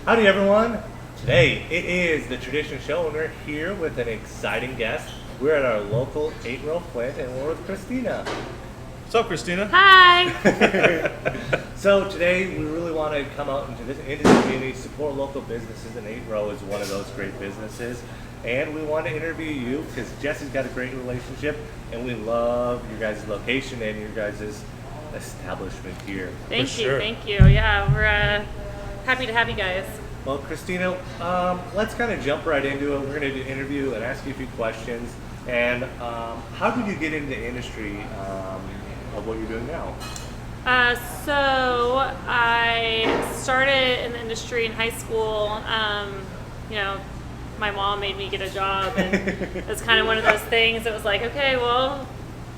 Howdy everyone! Today it is the Tradition Show and we're here with an exciting guest. We're at our local 8-row Flint and we're with Christina. What's up, Christina? Hi! So today we really want to come out into the community, support local businesses, and 8-row is one of those great businesses. And we want to interview you because Jesse's got a great relationship and we love your guys' location and your guys' establishment here. Thank you, sure. thank you. Yeah, we're happy to have you guys. Well, Christina, let's kind of jump right into it. We're going to do an interview and ask you a few questions. And how did you get into the industry of what you're doing now? So I started in the industry in high school. My mom made me get a job, and it's kind of one of those things that was like, okay, well,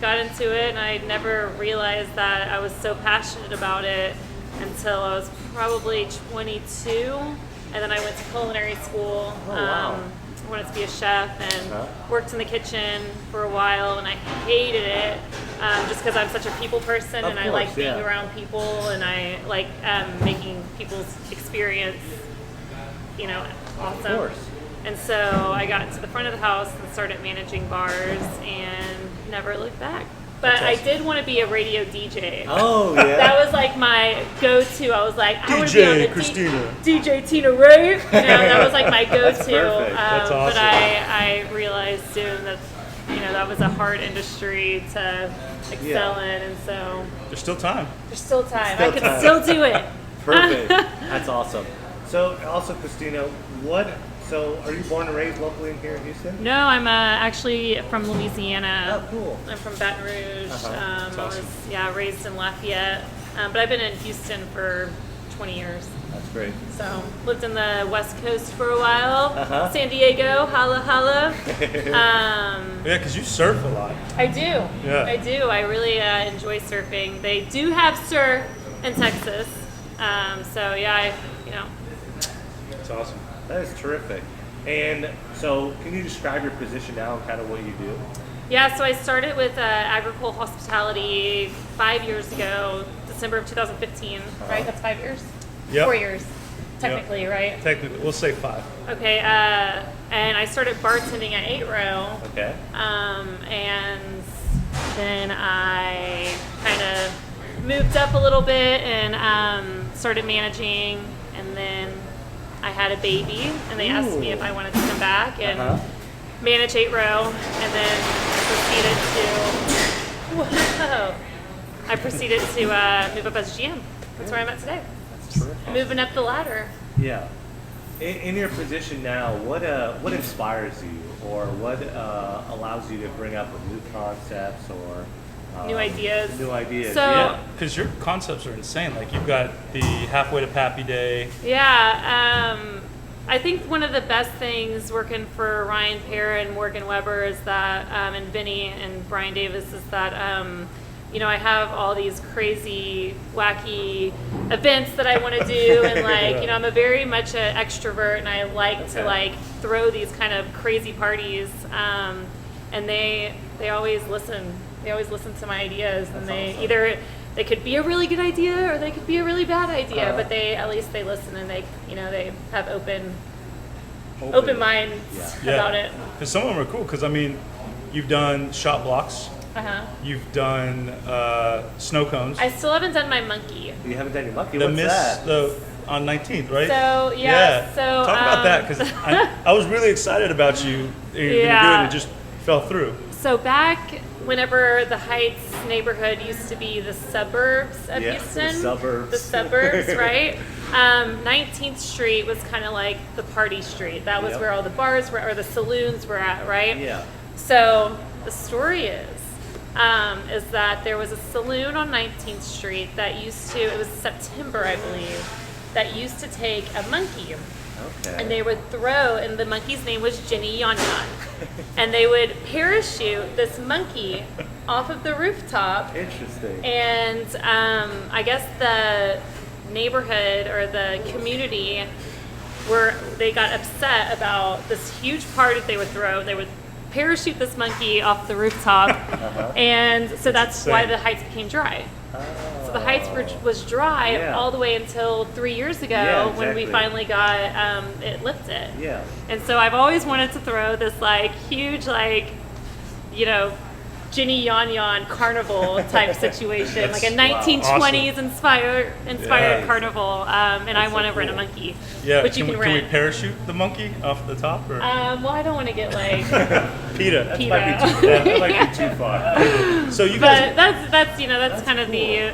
got into it, and I never realized that I was so passionate about it until I was probably 22, and then I went to culinary school. Oh, wow. I wanted to be a chef and worked in the kitchen for a while, and I hated it just because I'm such a people person, and I like being around people, and I like making people's experience, awesome. Of course. And so I got to the front of the house and started managing bars and never looked back. But That's awesome. I did want to be a radio DJ. Oh, yeah. That was like my go-to. I was like, I want to be on DJ the Christina. DJ Tina Ray. That was like my go-to. That's perfect. That's awesome. But I realized soon that that was a hard industry to excel in, and so There's still time. there's still time. Still I can time. still do it. Perfect. That's awesome. So, also, Christina, so are you born and raised locally in here in Houston? No, I'm actually from Louisiana. Oh, cool. I'm from Baton Rouge. Uh-huh. I awesome. was raised in Lafayette, but I've been in Houston for 20 years. That's great. So lived in the West Coast for a while. Uh-huh. San Diego, holla holla. Yeah, because you surf a lot. I do. Yeah. I do. I really enjoy surfing. They do have surf in Texas. That's awesome. That is terrific. And so, can you describe your position now and kind of what you do? Yeah, so I started with Agricole Hospitality 5 years ago, December of 2015, right? That's 5 years? Yep. 4 years, technically, right? Technically, we'll say 5. Okay, and I started bartending at 8-row, Okay. and then I kind of moved up a little bit and started managing, and then I had a baby, and they asked me if I wanted to come back and manage 8-row, and then I proceeded to move up as GM. That's where I'm at today. That's terrific. Moving up the ladder. Yeah. In your position now, what inspires you, or what allows you to bring up new concepts or New ideas. New ideas. So- yeah. Because your concepts are insane. Like, you've got the Halfway to Pappy Day. Yeah, I think one of the best things working for Ryan Pear and Morgan Weber is that, and Vinny and Brian Davis, is that, I have all these crazy, wacky events that I want to do, and I'm a very much an extrovert, and I like to throw these kind of crazy parties, and they always listen. They always listen to my ideas, and either they could be a really good idea or they could be a really bad idea, but at least they listen, and they have open minds about it. Because some of them are cool. Because, you've done shot blocks. You've done snow cones. I still haven't done my monkey. You haven't done your monkey. The What's Miss that? on 19th, right? So so talk about that, because I was really excited about you. You're gonna do it, and it just fell through. So back whenever the Heights neighborhood used to be the suburbs of Houston, the suburbs, right? 19th Street was kind of like the party street. That was where all the bars were, or the saloons were at, right? Yeah. So the story is that there was a saloon on 19th Street that it was September, I believe, that used to take a monkey. Okay. And they would and the monkey's name was Jenny Yon Yon. And they would parachute this monkey off of the rooftop. Interesting. And I guess the neighborhood or the community they got upset about this huge party they would throw. They would parachute this monkey off the rooftop, and so that's why the Heights became dry. So the Heights was dry all the way until 3 years ago when we finally got it lifted. Yeah. And so I've always wanted to throw this like huge Ginny Yon Yon carnival type situation, like a 1920s inspired carnival, and I want to rent a monkey. Yeah, which you can rent. Can we parachute the monkey off the top? Or? Well, I don't want to get like PETA. That might be too far. So you guys, but that's kind of cool.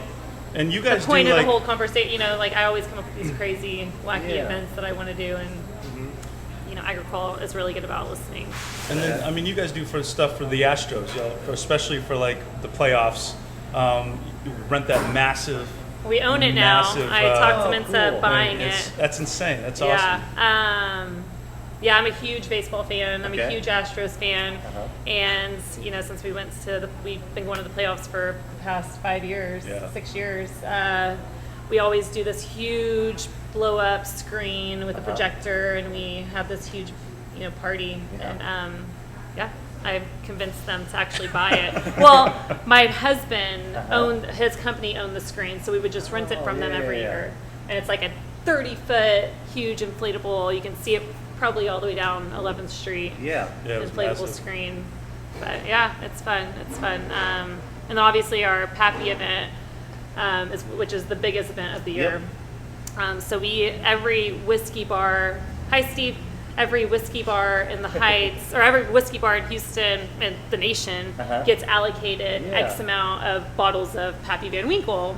And you guys the point do of the whole conversation. I always come up with these crazy, wacky events that I want to do, and Agricole is really good about listening. And then, you guys do stuff for the Astros, especially for like the playoffs. You rent that massive. We own it now. I talked them into buying it. That's insane. That's awesome. Yeah, I'm a huge baseball fan. I'm a huge Astros fan, and since we've been going to the playoffs for the past 5 years, 6 years. We always do this huge blow up screen with a projector, and we have this huge, party. And I've convinced them to actually buy it. Well, my husband his company owned the screen, so we would just rent it from them every year. And it's like a 30-foot huge inflatable. You can see it probably all the way down 11th Street. Yeah, inflatable screen. But it's fun. It's fun. And then obviously our Pappy event. Which is the biggest event of the year. So every whiskey bar, hi Steve, every whiskey bar in the Heights, or every whiskey bar in Houston and the nation gets allocated X amount of bottles of Pappy Van Winkle,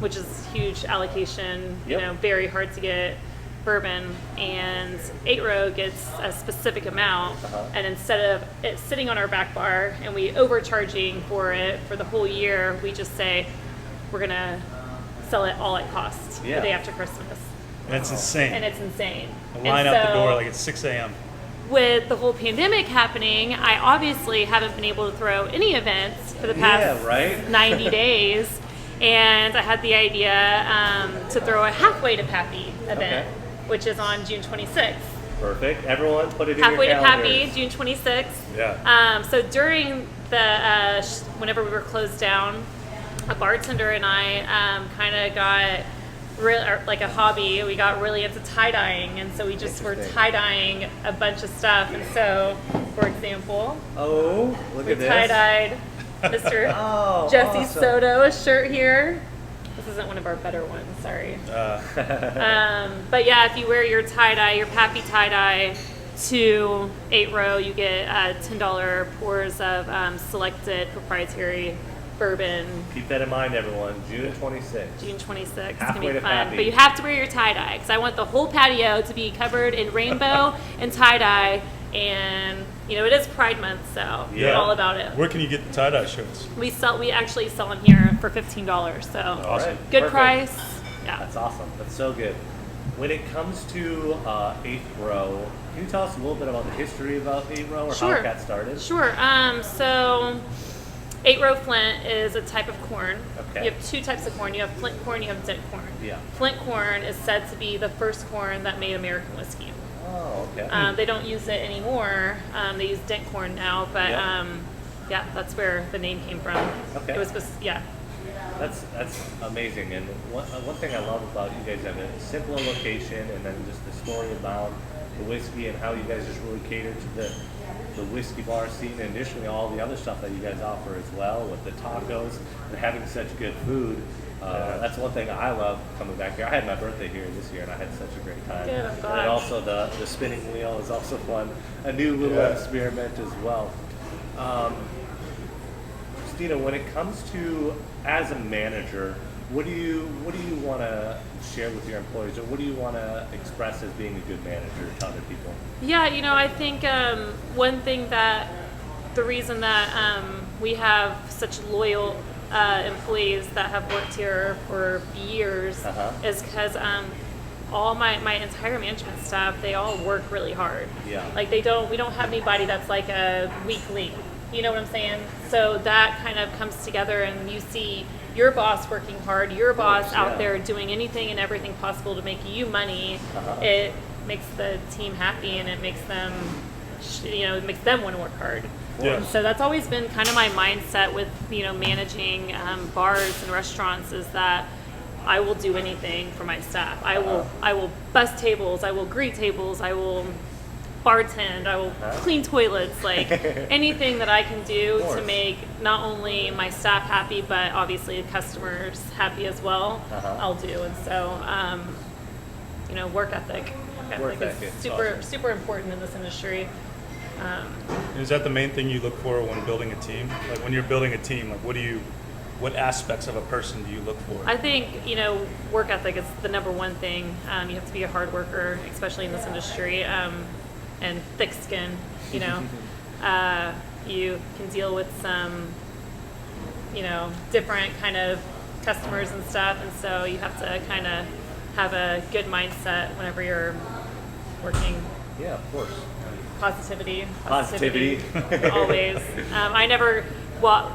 which is huge allocation, very hard to get bourbon, and 8 Row gets a specific amount, and instead of it sitting on our back bar and we overcharging for it for the whole year, we just say we're gonna sell it all at cost the day after Christmas. And it's insane. A line out the door like it's 6 a.m. With the whole pandemic happening, I obviously haven't been able to throw any events for the past 90 days, and I had the idea to throw a halfway to Pappy event. Which is on June 26th. Perfect. Everyone put it halfway in your Halfway to Pappy, June 26th. Yeah. So during the, whenever we were closed down, a bartender and I kind of got like a hobby. We got really into tie-dyeing, and so we just were tie-dyeing a bunch of stuff. And so, for example, we tie-dyed Mr. Jesse Soto a shirt here. This isn't one of our better ones, sorry. But if you wear your tie-dye, your Pappy tie-dye to 8 Row, you get $10 pours of selected proprietary bourbon. Keep that in mind, everyone. June 26th. June 26th. It's going to be fun. But you have to wear your tie-dye, because I want the whole patio to be covered in rainbow and tie-dye. And it is Pride Month, so we're all about it. Where can you get the tie-dye shirts? We actually sell them here for $15, so awesome. Good price. Yeah, that's awesome. That's so good. When it comes to 8th Row, can you tell us a little bit about the history about 8th Row or how it got started? Sure. So 8 Row Flint is a type of corn. Okay. You have 2 types of corn. You have Flint corn. You have dent corn. Yeah. Flint corn is said to be the first corn that made American whiskey. Oh, okay. They don't use it anymore. They use dent corn now, but that's where the name came from. Okay. It was That's amazing. And one thing I love about you guys have a simpler location, and then just the story about the whiskey and how you guys just really cater to the whiskey bar scene, and additionally all the other stuff that you guys offer as well with the tacos and having such good food. That's one thing I love coming back here. I had my birthday here this year, and I had such a great time. Good, I'm glad. And also the spinning wheel is also fun. A new little experiment as well. Christina, when it comes to as a manager, what do you want to share with your employees, or what do you want to express as being a good manager to other people? Yeah, I think one thing that the reason that we have such loyal employees that have worked here for years is because all my entire management staff, they all work really hard. Yeah. Like we don't have anybody that's like a weak link. You know what I'm saying? So that kind of comes together, and you see your boss working hard, your boss out there doing anything and everything possible to make you money. It makes the team happy, and it makes them it makes them want to work hard. Yeah. And so that's always been kind of my mindset with managing bars and restaurants, is that I will do anything for my staff. I will bus tables, I will greet tables, I will bartend, I will clean toilets, like anything that I can do to make not only my staff happy, but obviously the customers happy as well. I'll do. And so work ethic is super important in this industry. Is that the main thing you look for when building a team? Like when you're building a team, like what aspects of a person do you look for? I think, work ethic is the number one thing. You have to be a hard worker, especially in this industry, and thick skin. You can deal with some, different kind of customers and stuff, and so you have to kind of have a good mindset whenever you're working. Yeah, of course. Positivity. Always.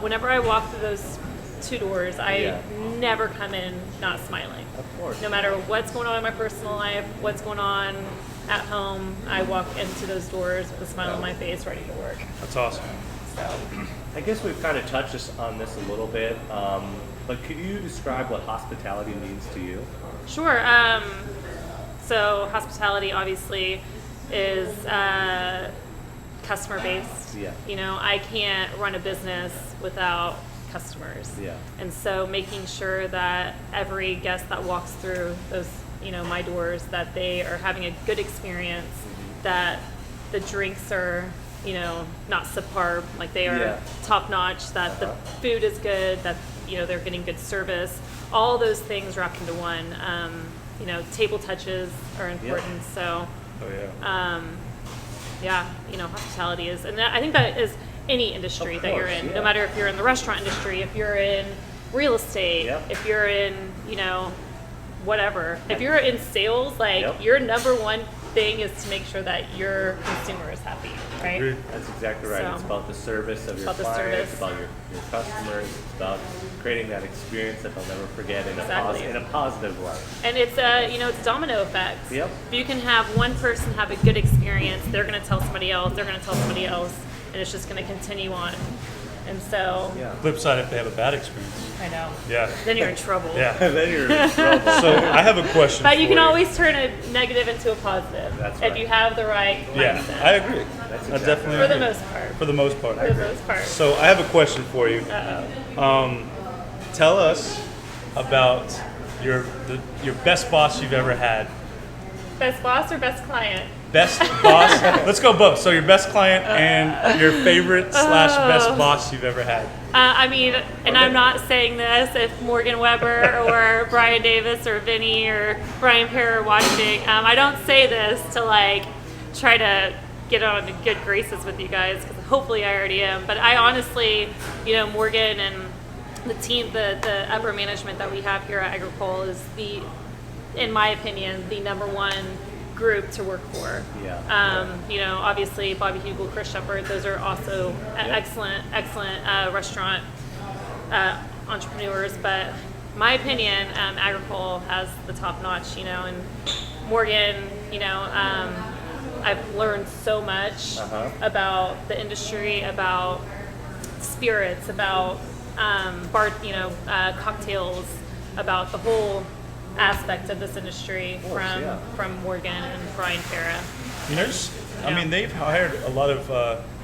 Whenever I walk through those 2 doors, I never come in not smiling. Of course. No matter what's going on in my personal life, what's going on at home, I walk into those doors with a smile on my face, ready to work. That's awesome. So, I guess we've kind of touched on this a little bit, but could you describe what hospitality means to you? sure. So hospitality obviously is customer based. Yeah. I can't run a business without customers. Yeah. And so making sure that every guest that walks through those, my doors, that they are having a good experience, that the drinks are, not subpar, like they are top notch, that the food is good, that, they're getting good service, all those things wrapped into one. Table touches are important. So, hospitality is, and I think that is any industry that you're in, no matter if you're in the restaurant industry, if you're in real estate, if you're in, whatever. If you're in sales, your number one thing is to make sure that your consumer is happy, right? That's exactly right. So, it's about the service of your clients, about your customers, it's about creating that experience that they'll never forget in a positive way. And it's it's domino effect. Yep. If you can have one person have a good experience, they're going to tell somebody else, they're going to tell somebody else, and it's just going to continue on. And so, flip side, if they have a bad experience. I know. Yeah. Then you're in trouble. Yeah. Then you're in trouble. So I have a question. But you for can always turn a negative into a positive. That's right. If you have the right mindset. I agree. That's I exactly definitely For the agree. most part. For the most part. For the most part. So I have a question for you. Tell us about your best boss you've ever had. Best boss or best client? Best boss. Let's go both. So your best client and your favorite / best boss you've ever had. And I'm not saying this if Morgan Weber or Brian Davis or Vinny or Brian Perry are watching. I don't say this to try to get on good graces with you guys, because hopefully I already am. But I honestly, Morgan and the team, the upper management that we have here at Agricole is in my opinion, the number one group to work for. Obviously Bobby Hugel, Chris Shepard, those are also excellent restaurant entrepreneurs. But my opinion, Agricole has the top notch. And Morgan, I've learned so much about the industry, about spirits, about cocktails, about the whole aspect of this industry from Morgan and Brian Para. They've hired a lot of.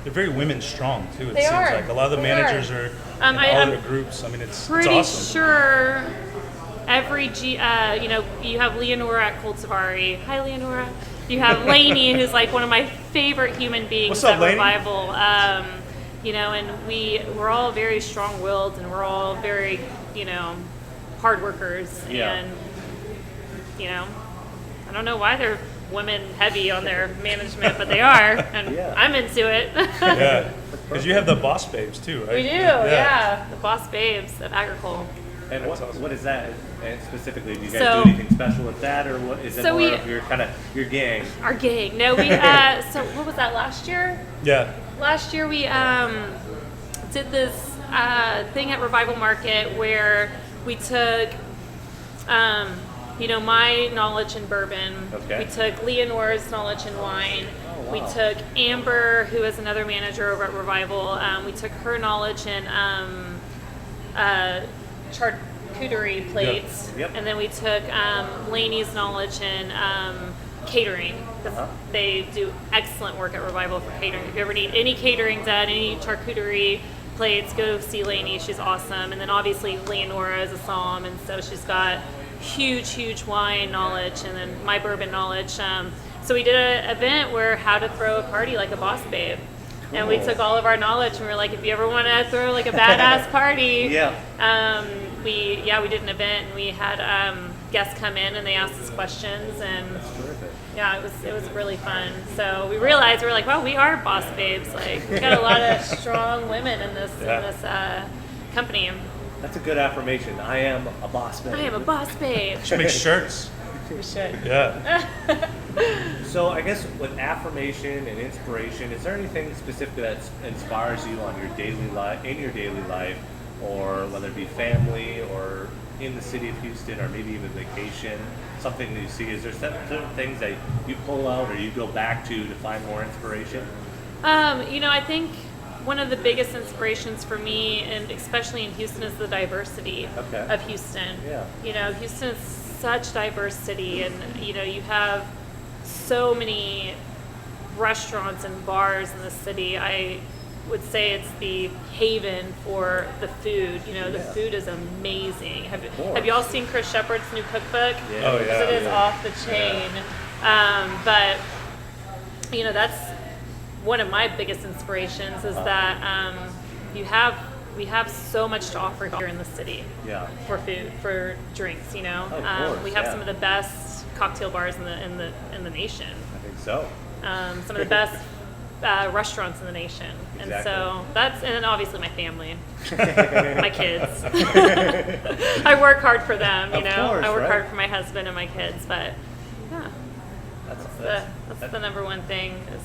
They're very women strong too. It They seems are. like a lot of the They managers are. are in all their groups. It's Pretty awesome. sure every you have Leonora at Cultivari. Hi, Leonora. You have Lainey, who's one of my favorite human beings What's up, at Lainey? Revival. And we're all very strong-willed, and we're all very, hard workers. And I don't know why they're women heavy on their management, but they are, and I'm into it. Yeah, because you have the boss babes too, right? We do, the boss babes of Agricole. And what is that? And specifically, do you guys So- do anything special with that, or what is it more of your gang? Our gang. No, we so what was that, last year? Yeah. Last year we did this thing at Revival Market where we took my knowledge in bourbon. Okay. We took Leonora's knowledge in wine. We wow. took Amber, who is another manager over at Revival. We took her knowledge in charcuterie plates, Yep. and then we took Lainey's knowledge in catering. 'Cause they do excellent work at Revival for catering. If you ever need any catering done, any charcuterie plates, go see Lainey. She's awesome. And then obviously Leonora is a somm, and so she's got huge wine knowledge, and then my bourbon knowledge. So we did an event where how to throw a party like a boss babe. And we Cool. took all of our knowledge, and we were like, if you ever want to throw like a badass party, we did an event, and we had guests come in and they asked us questions, and Terrific. yeah, it was really fun. So we realized we were like, wow, we are boss babes. Like we got a lot of strong women in this company. That's a good affirmation. I am a boss man. I am a boss babe. Should make shirts. We should. Yeah. So I guess with affirmation and inspiration, is there anything specific that inspires you on your daily life, in your daily life, or whether it be family or in the city of Houston, or maybe even vacation, something that you see? Is there certain things that you pull out or you go back to find more inspiration? I think one of the biggest inspirations for me, and especially in Houston, is the diversity of Houston. Yeah. Houston is such diverse city, and you have so many restaurants and bars in the city. I would say it's the haven for the food. The food is amazing. Have you all seen Chris Shepard's new cookbook? Yeah. Oh, yeah. Because it is off the chain. But that's one of my biggest inspirations, is that we have so much to offer here in the city. Yeah. For food, for drinks. Of course, we have some of the best cocktail bars in the nation. I think so. Some of the best restaurants in the nation. And Exactly. so and then obviously my family, my kids. I work hard for them, Of course, I work right? hard for my husband and my kids, but yeah, that's the number one thing is,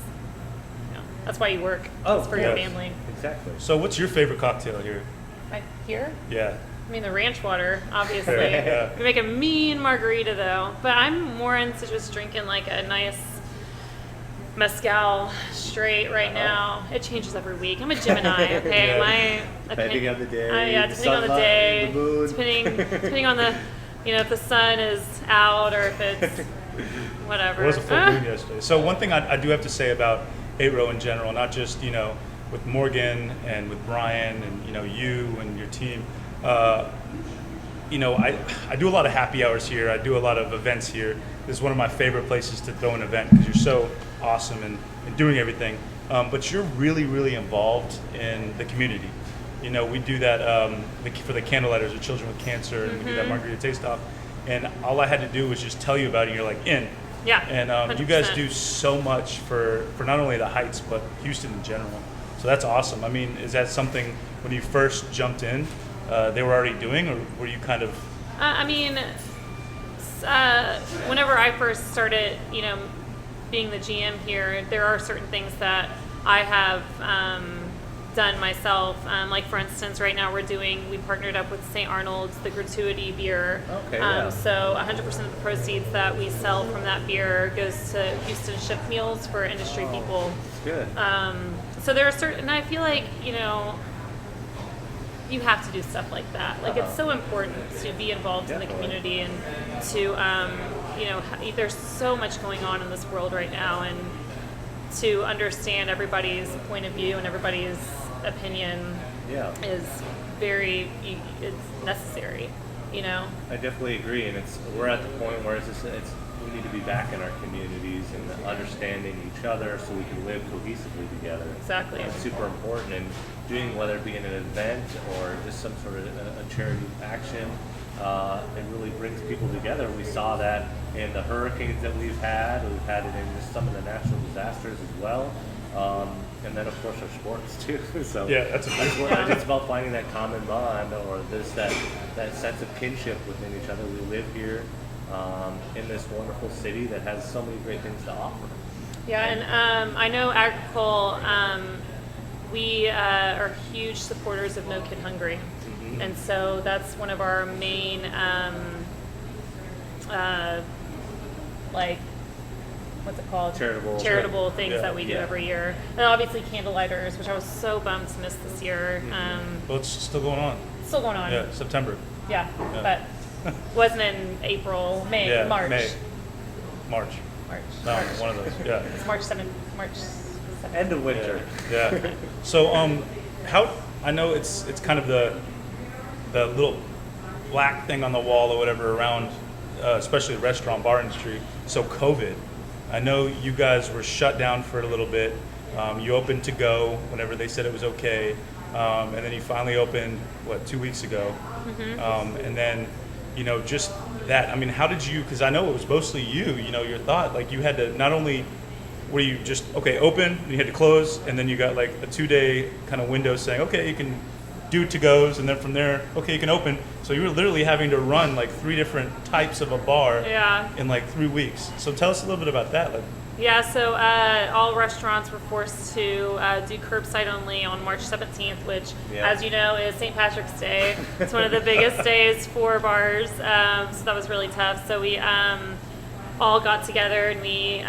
that's why you work. It's for your yes. family. Exactly. So what's your favorite cocktail here? Right here? Yeah. I mean, the ranch water, obviously. Yeah. We make a mean margarita, though. But I'm more into just drinking like a nice mezcal straight right now. It changes every week. I'm a Gemini, okay? Yeah. My Depending on the day, yeah, the depending on the sunlight, day. the mood. Depending on the, if the sun is out or if it's whatever. It was a full moon yesterday. So one thing I do have to say about 8-Row in general, not just with Morgan and with Brian and you and your team. I do a lot of happy hours here. I do a lot of events here. This is one of my favorite places to throw an event because you're so awesome and doing everything. But you're really, really involved in the community. We do that for the candlelighters of children with cancer, and we do that margarita taste off. And all I had to do was just tell you about it, and you're like, in. Yeah. And you guys do so much for not only the Heights, but Houston in general. So that's awesome. I mean, is that something when you first jumped in, they were already doing, or were you kind of? Whenever I first started, being the GM here, there are certain things that I have done myself. Like for instance, right now we partnered up with St. Arnold's, the gratuity beer. Okay, yeah. So 100% of the proceeds that we sell from that beer goes to Houston Ship Meals for industry people. It's good. So there are certain, and I feel like, you have to do stuff like that. Like it's so important to be involved in the community and to, there's so much going on in this world right now, and to understand everybody's point of view and everybody's opinion is it's necessary, I definitely agree, and we're at the point where we need to be back in our communities and understanding each other so we can live cohesively together. Exactly. It's super important, and doing whether it be in an event or just some sort of a charity action, it really brings people together. We saw that in the hurricanes that we've had it in just some of the natural disasters as well. And then of course our sports too. So Yeah, that's a big one. it's about finding that common bond or that sense of kinship within each other. We live here in this wonderful city that has so many great things to offer. Yeah, and I know Agricole, we are huge supporters of No Kid Hungry. And so that's one of our main what's it called? Charitable. things Yeah. that we do Yeah. every year. And obviously candlelighters, which I was so bummed to miss this year. Well, it's still going on. Still going on. Yeah, September. Yeah, Yeah. but wasn't in April, May, Yeah, March. March. March. No, one of those. Yeah. It's March 7th. March 7th. End of winter. Yeah. So, how I know it's kind of the little black thing on the wall or whatever around, especially the restaurant bar industry. So COVID, I know you guys were shut down for a little bit. You opened to go whenever they said it was okay, and then you finally opened 2 weeks ago, and then just that. I mean, how did you? Because I know it was mostly you. Your thought, like you had to not only were you just open, and you had to close, and then you got like a 2-day kind of window saying, okay, you can do to-goes, and then from there, okay, you can open. So you were literally having to run like 3 different types of a bar in like 3 weeks. So tell us a little bit about that. Yeah, so all restaurants were forced to do curbside only on March 17th, which, as you know, is St. Patrick's Day. It's one of the biggest days for bars, so that was really tough. So we all got together, and we,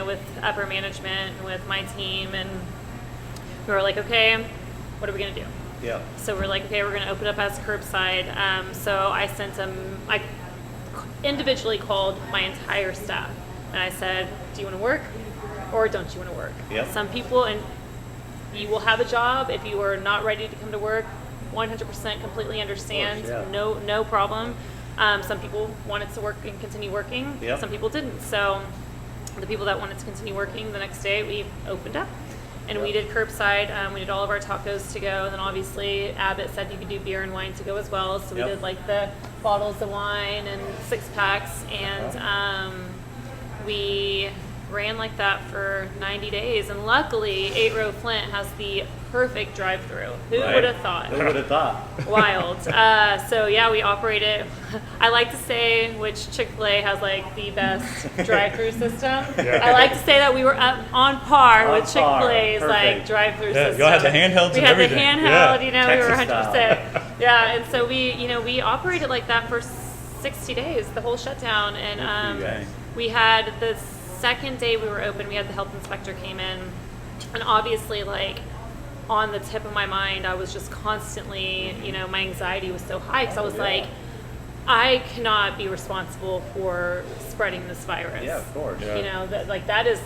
with upper management and with my team, and we were like, okay, what are we going to do? Yeah. So we're like, okay, we're going to open up as curbside. So I I individually called my entire staff, and I said, do you want to work or don't you want to work? Yep. Some people, and you will have a job if you are not ready to come to work, 100% completely understand, Of course, yeah. no problem. Some people wanted to work and continue working. Yep. Some people didn't. So the people that wanted to continue working, the next day we opened up. And we did curbside. We did all of our tacos to go. And then obviously Abbott said you could do beer and wine to go as well. So we did like the bottles of wine and 6-packs. And we ran like that for 90 days. And luckily, 8 Row Flint has the perfect drive-through. Who would have thought? Who would have thought? Wild. So yeah, we operate it. I like to say which Chick-fil-A has like the best drive-through system. I like to say that we were up on par with Chick-fil-A's like drive-through system. Y'all had the handhelds and everything. We had the handheld, we were Texas 100%. Yeah, and so we operated like that for 60 days, the whole shutdown. And we had the second day we were open, we had the health inspector came in, and obviously like on the tip of my mind, I was just constantly, my anxiety was so high because I was like, I cannot be responsible for spreading this virus. Yeah, of course. Yeah. That is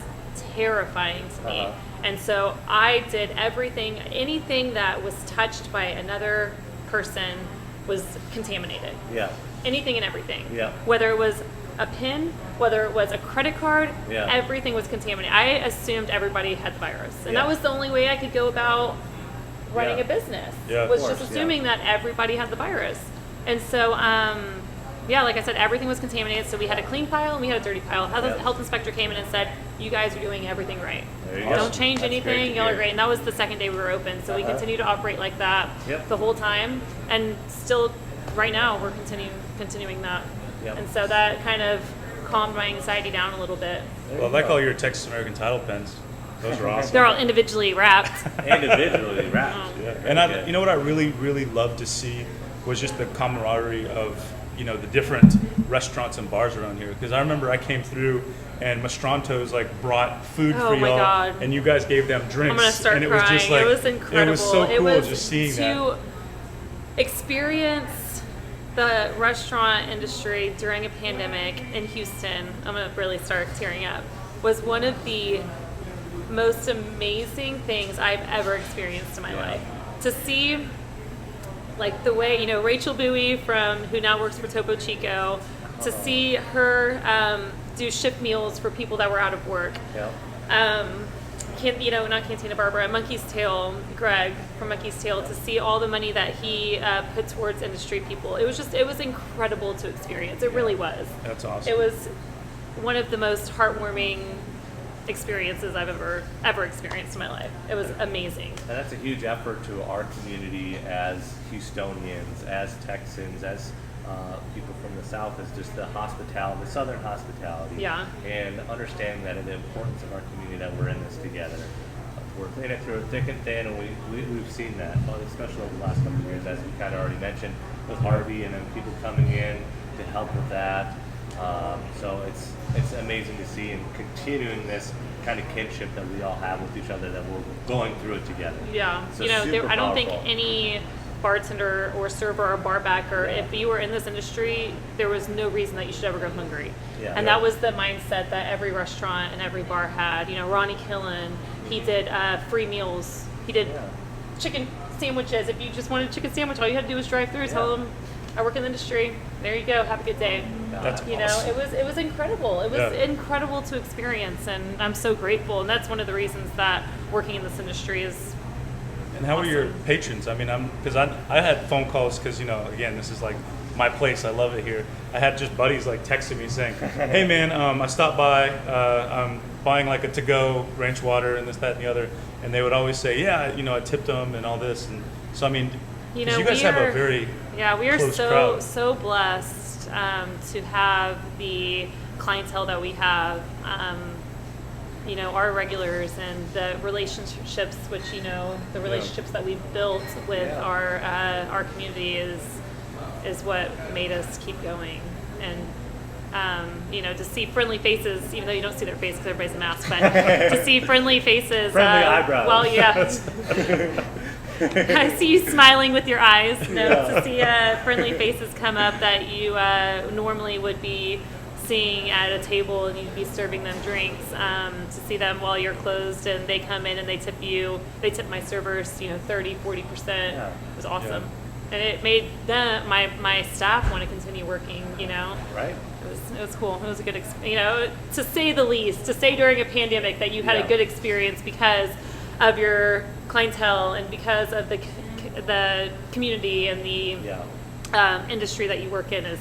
terrifying to me. And so I did anything that was touched by another person was contaminated. Yeah. Anything and everything. Yeah. Whether it was a pin, whether it was a credit card, Yeah. everything was contaminated. I assumed everybody had the virus. And that was the only way I could go about running a business, was just assuming that everybody had the virus. And so, like I said, everything was contaminated. So we had a clean pile and we had a dirty pile. The health inspector came in and said, you guys are doing everything right. There you go. Don't change That's great anything. to Y'all are hear. great. And that was the second day we were open. So we continue to operate like that the whole time. And still, right now, we're continuing that. Yep. And so that kind of calmed my anxiety down a little bit. Well, I like all your Texas American title pens. Those are awesome. They're all individually wrapped. Individually wrapped. Yeah. And you know what I really, really loved to see was just the camaraderie of, the different restaurants and bars around here. Because I remember I came through and Mastranto's like brought food for my y'all, God. and you guys gave them drinks. I'm gonna start and it crying. was just like, it was incredible. It was so cool was just seeing to that. experience the restaurant industry during a pandemic in Houston. I'm gonna really start tearing up. Was one of the most amazing things I've ever experienced in my life. To see, like the way Rachel Bowie who now works for Topo Chico, to see her do shift meals for people that were out of work. Not Cantina Barbara, Monkey's Tail, Greg from Monkey's Tail, to see all the money that he put towards industry people. It was incredible to experience. It really was. That's awesome. It was one of the most heartwarming experiences I've ever experienced in my life. It was amazing. And that's a huge effort to our community as Houstonians, as Texans, as people from the South, as just the hospitality, the Southern hospitality. Yeah. And understanding that the importance of our community, that we're in this together. We're in it through thick and thin, and we've seen that, especially over the last couple of years, as we kind of already mentioned, with Harvey, and then people coming in to help with that. So it's amazing to see and continuing this kind of kinship that we all have with each other, that we're going through it together. Yeah, So I don't think powerful. any bartender or server or bar backer, if you were in this industry, there was no reason that you should ever go hungry. Yeah. And that was the mindset that every restaurant and every bar had. Ronnie Killen, he did free meals. He did chicken sandwiches. If you just wanted a chicken sandwich, all you had to do was drive through, tell them, I work in the industry. There you go. Have a good day. That's awesome. It was incredible. It was incredible to experience, and I'm so grateful. And that's one of the reasons that working in this industry is. And how awesome. are your patrons? I mean, because I had phone calls because again, this is like my place. I love it here. I had just buddies like texting me saying, "Hey man, I stopped by. I'm buying like a to-go ranch water and this, that, and the other." And they would always say, "Yeah, I tipped them and all this." And so I mean, 'cause you guys have a very we are close so crowd. so blessed to have the clientele that we have. Our regulars and the relationships, which the relationships that we've built with our community is what made us keep going. And to see friendly faces, even though you don't see their face because everybody's a mask, but to see friendly faces, Friendly eyebrows. Well, yeah. I see you smiling with your eyes. To see friendly faces come up that you normally would be seeing at a table and you'd be serving them drinks, to see them while you're closed and they come in and they tip you. They tip my servers 30-40%. Yeah. It was awesome. And it made my staff want to continue working. Right. It was cool. It was a good to say the least, to say during a pandemic that you had a good experience because of your clientele and because of the community and the industry that you work in is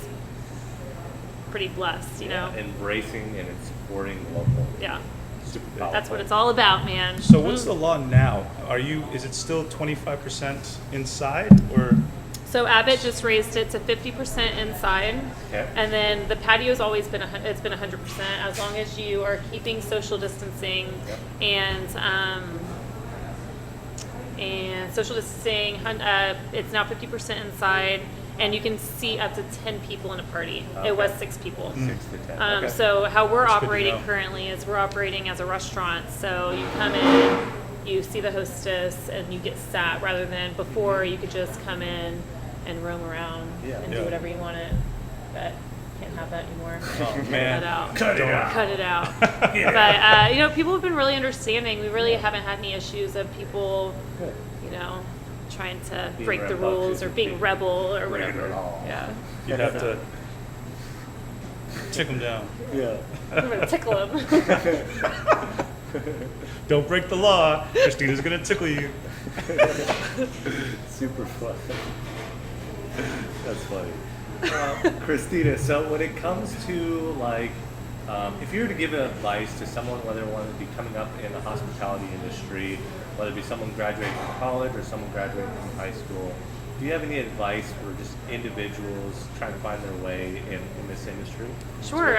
pretty blessed, Embracing and supporting local. Yeah. Super powerful. That's what it's all about, man. So what's the law now? Is it still 25% inside or? So Abbott just raised it to 50% inside, and then the patio's always been 100% as long as you are keeping social distancing and social distancing. It's now 50% inside. And you can see up to 10 people in a party. Okay. It was 6 people. 6 to 10. So how we're That's operating currently is we're operating as a restaurant. So you come in, you see the hostess, and you get sat rather than before you could just come in and roam around and do whatever you wanted. But can't have that anymore. Oh man, Cut it out. But people have been really understanding. We really haven't had any issues of people, trying to Being break the rules or being rebel or whatever. Yeah. you'd have to tick them down. Yeah. I'm gonna tickle him. Don't break the law. Christina's gonna tickle you. Super fun. That's funny. Christina, so when it comes to if you were to give advice to someone, whether they want to be coming up in the hospitality industry, whether it be someone graduating from college or someone graduating from high school, do you have any advice for just individuals trying to find their way in this industry? Sure.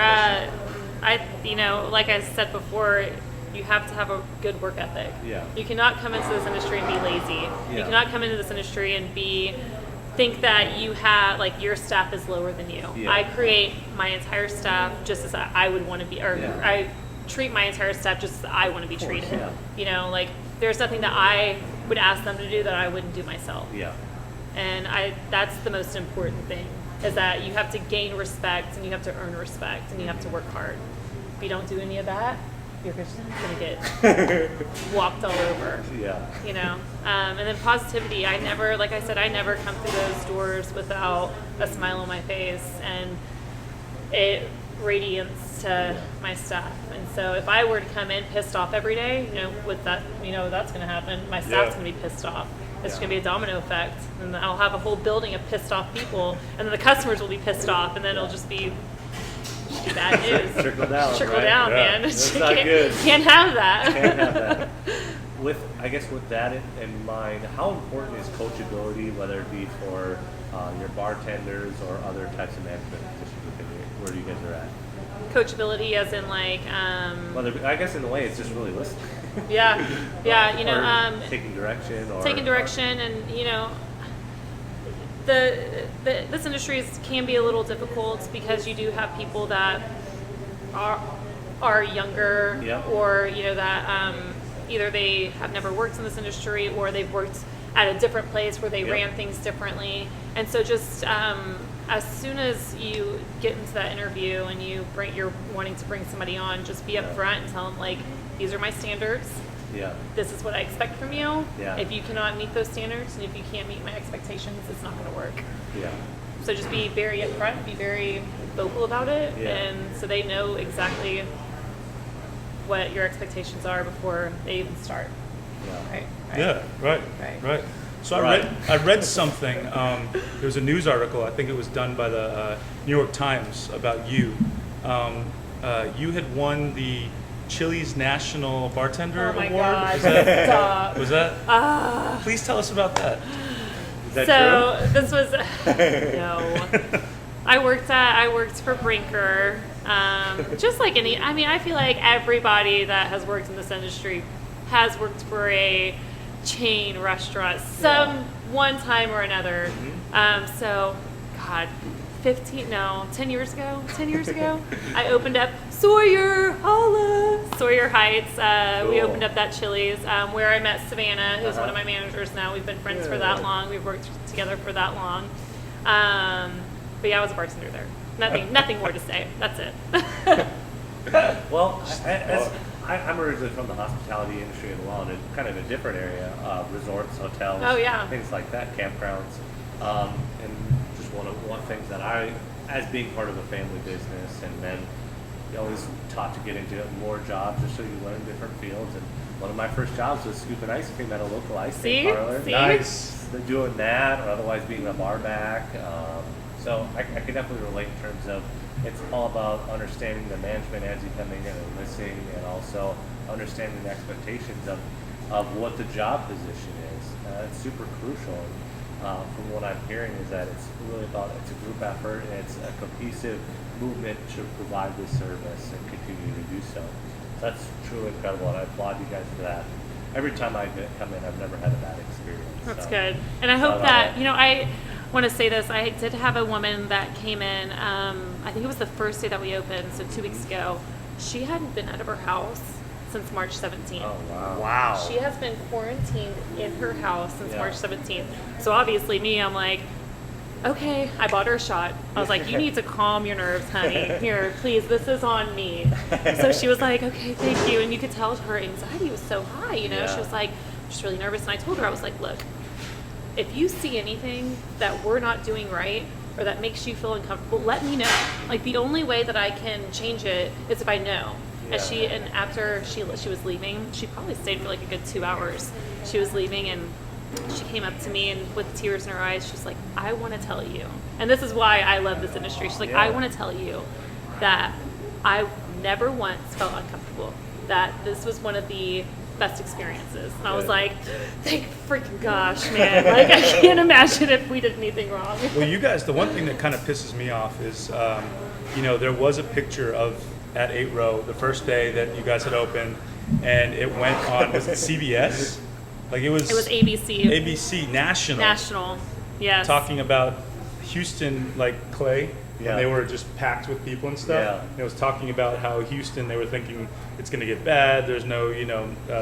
Like I said before, you have to have a good work ethic. Yeah. You cannot come into this industry and be lazy. Yeah. You cannot come into this industry and think that you have your staff is lower than you. Yeah. I create my entire staff just as I would want to be, or I treat my entire staff just as I want to be treated. Yeah. There's nothing that I would ask them to do that I wouldn't do myself. Yeah. And that's the most important thing, is that you have to gain respect and you have to earn respect and you have to work hard. If you don't do any of that, you're just gonna get walked all over. Yeah. And then positivity. Like I said, I never come through those doors without a smile on my face, and it radiates to my staff. And so if I were to come in pissed off every day, with that, that's gonna happen. My staff's gonna be pissed off. It's going to be a domino effect, and I'll have a whole building of pissed off people, and then the customers will be pissed off, and then it'll just be bad news. Trickle down. Trickle right? down, man. That's not good. Can't have that. Can't have that. With that in mind, how important is coachability, whether it be for your bartenders or other types of management positions where you guys are at? Coachability, as in Whether, I guess in a way it's just really listening. Yeah. Or taking direction, and this industry can be a little difficult because you do have people that are younger, Yep. or that either they have never worked in this industry or they've worked at a different place where they Yep. ran things differently. And so just as soon as you get into that interview and you're wanting to bring somebody on, just be upfront and tell them, like, these are my standards. Yeah. This is what I expect from you. Yeah. If you cannot meet those standards and if you can't meet my expectations, it's not going to work. Yeah. So just be very upfront, be very vocal about it, Yeah. and so they know exactly what your expectations are before they even start. Yeah. Right? Yeah, right, Right. right. So Right. I read something. There was a news article. I think it was done by the New York Times about you. You had won the Chili's National Bartender Oh my Award. God! Is that, Stop. was that? Please tell us about that. Is that true? This was no. I worked for Brinker. Just like I feel like everybody that has worked in this industry has worked for a chain restaurant one time or another. So, God, 10 years ago, I opened up Sawyer Heights. We Cool. opened up that Chili's where I met Savannah, who's one of my managers now. We've been friends for that long. We've worked together for that long. But yeah, I was a bartender there. Nothing more to say. That's it. Well, I'm originally from the hospitality industry as well, in kind of a different area, resorts, hotels, Oh, yeah. things like that, campgrounds, and just one things that I, as being part of a family business, and then you always taught to get into more jobs just so you learn different fields. And one of my first jobs was scooping ice cream at a local ice cream parlor. See? Nice. Doing that, or otherwise being a bar back. So I can definitely relate in terms of it's all about understanding the management as you come in and listening, and also understanding the expectations of what the job position is. It's super crucial. From what I'm hearing is that it's really about, it's a group effort and it's a cohesive movement to provide this service and continue to do so. So that's truly incredible, and I applaud you guys for that. Every time I come in, I've never had a bad experience. That's so. good. And I hope So, that, I want to say this. I did have a woman that came in, I think it was the first day that we opened, so 2 weeks ago. She hadn't been out of her house since March 17th. Oh, wow. Wow. She has been quarantined in her house since Yeah. March 17th. So obviously I'm like, okay, I bought her a shot. I was like, you need to calm your nerves, honey. Here, please, this is on me. So she was like, okay, thank you. And you could tell her anxiety was so high, Yeah. She was like, I'm just really nervous. And I told her, I was like, look, if you see anything that we're not doing right or that makes you feel uncomfortable, let me know. Like, the only way that I can change it is if I know. Yeah. And after she was leaving, she probably stayed for like a good 2 hours. She was leaving, and she came up to me, and with tears in her eyes, she's like, I want to tell you. And this is why I love this industry. She's like, Yeah. I want to tell you that I never once felt uncomfortable, that this was one of the best experiences. And I was Good. like, thank freaking gosh, man. Like, I can't imagine if we did anything wrong. Well, you guys, the one thing that kind of pisses me off is, there was a picture of at 8 Row the first day that you guys had opened, and it went on, was it CBS? Like it was ABC. ABC National. Yes. Talking about Houston, like Clay, Yeah. when they were just packed with people and stuff. Yeah. And it was talking about how Houston, they were thinking it's going to get bad. There's no,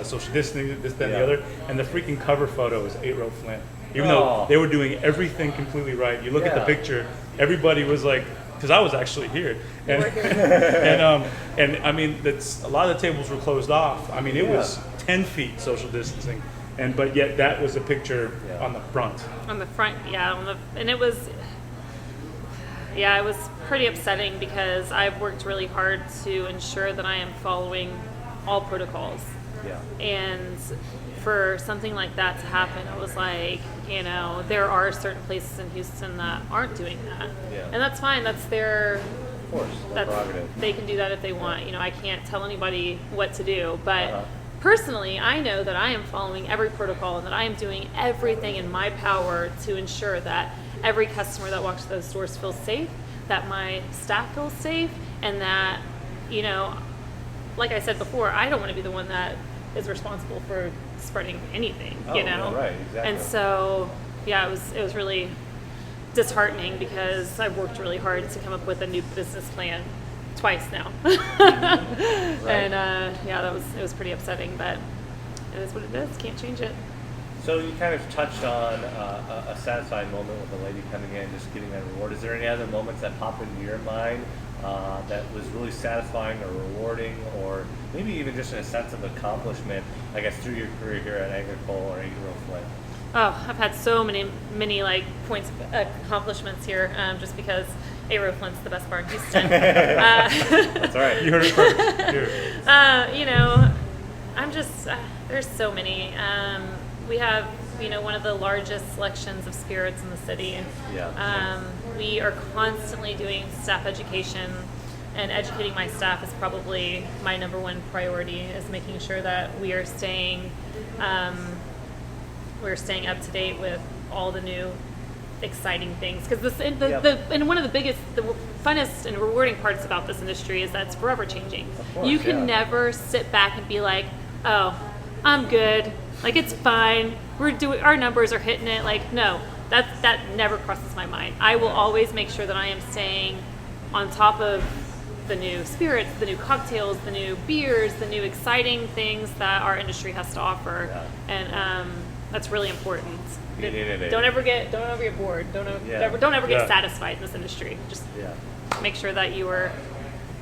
social distancing, this, that, and Yeah. the other. And the freaking cover photo is 8 Row Flint. Even Oh. though they were doing everything completely right. You look at the Yeah. picture, everybody was like, because I was actually here. And, We're here. and I mean, a lot of the tables were closed off. I mean, it Yeah. was 10 feet social distancing. But yet that was a picture Yeah. on the front. On the front, and it was pretty upsetting because I've worked really hard to ensure that I am following all protocols. Yeah. And for something like that to happen, I was like, there are certain places in Houston that aren't doing that. Yeah. And that's fine. That's their, Of course. Their prerogative. they can do that if they want. I can't tell anybody what to do. But Uh-huh. personally, I know that I am following every protocol and that I am doing everything in my power to ensure that every customer that walks through those doors feels safe, that my staff feels safe, and that, like I said before, I don't want to be the one that is responsible for spreading anything, Oh, yeah, right, exactly. And so, it was really disheartening because I've worked really hard to come up with a new business plan twice now. And yeah, it was pretty upsetting, but it is what it is. Can't change it. So you kind of touched on a satisfying moment with a lady coming in, just getting that reward. Is there any other moments that pop into your mind that was really satisfying or rewarding, or maybe even just a sense of accomplishment, I guess, through your career here at Agricole or 8-Row Flint? Oh, I've had so many like points of accomplishments here, just because 8-Row Flint's the best bar in Houston. That's all right. You heard it first. Here. You know, I'm just there's so many. We have, you know, one of the largest selections of spirits in the city. Yeah. We are constantly doing staff education, and educating my staff is probably my number one priority, is making sure that we are staying up to date with all the new exciting things. Because and one of the biggest, the funnest and rewarding parts about this industry is that it's forever changing. Of course, you can never sit back and be like, oh, I'm good. Like, it's fine. Our numbers are hitting it. Like, no, that never crosses my mind. I will always make sure that I am staying on top of the new spirits, the new cocktails, the new beers, the new exciting things that our industry has to offer. Yeah. And that's really important. Don't ever get bored. Don't ever get satisfied in this industry. Just make sure that you are,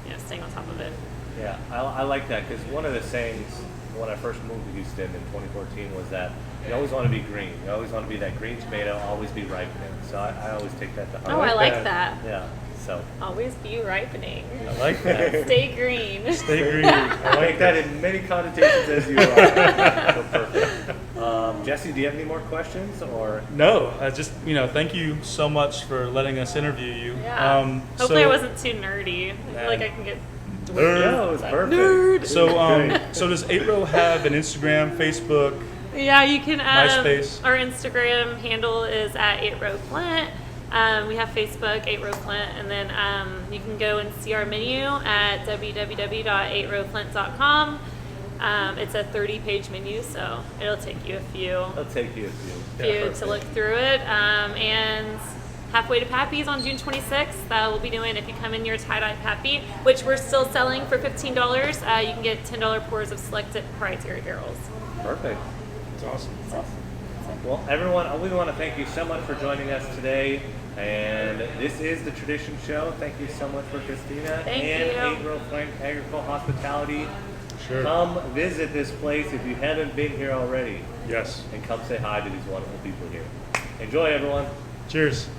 you know, staying on top of it. Yeah, I like that, because one of the sayings when I first moved to Houston in 2014 was that you always want to be green. You always want to be that green tomato, always be ripening. So I always take that to heart. Oh, I like that. Yeah. So always be ripening. I like that. Stay green. Stay green. I like that in many connotations as you are. So perfect. Jesse, do you have any more questions, or? No, just, you know, thank you so much for letting us interview you. Yeah. Hopefully I wasn't too nerdy. I feel like I can get No, it was perfect. Nerd. So does 8-Row have an Instagram, Facebook? Yeah, you can. MySpace. Our Instagram handle is at 8-Row Flint. We have Facebook, 8-Row Flint, and then you can go and see our menu at www.8rowflint.com. It's a 30-page menu, so it'll take you a few. To look through it. And Halfway to Pappy's on June 26th. We'll be doing, if you come in your tie-dye Pappy, which we're still selling for $15, you can get $10 pours of selected proprietary barrels. Perfect. That's awesome. Well, everyone, we want to thank you so much for joining us today. And this is the Tradition Show. Thank you so much for Christina Thank and you. 8-Row Flint Agricole Hospitality. Sure. Come visit this place if you haven't been here already. Yes. And come say hi to these wonderful people here. Enjoy, everyone. Cheers.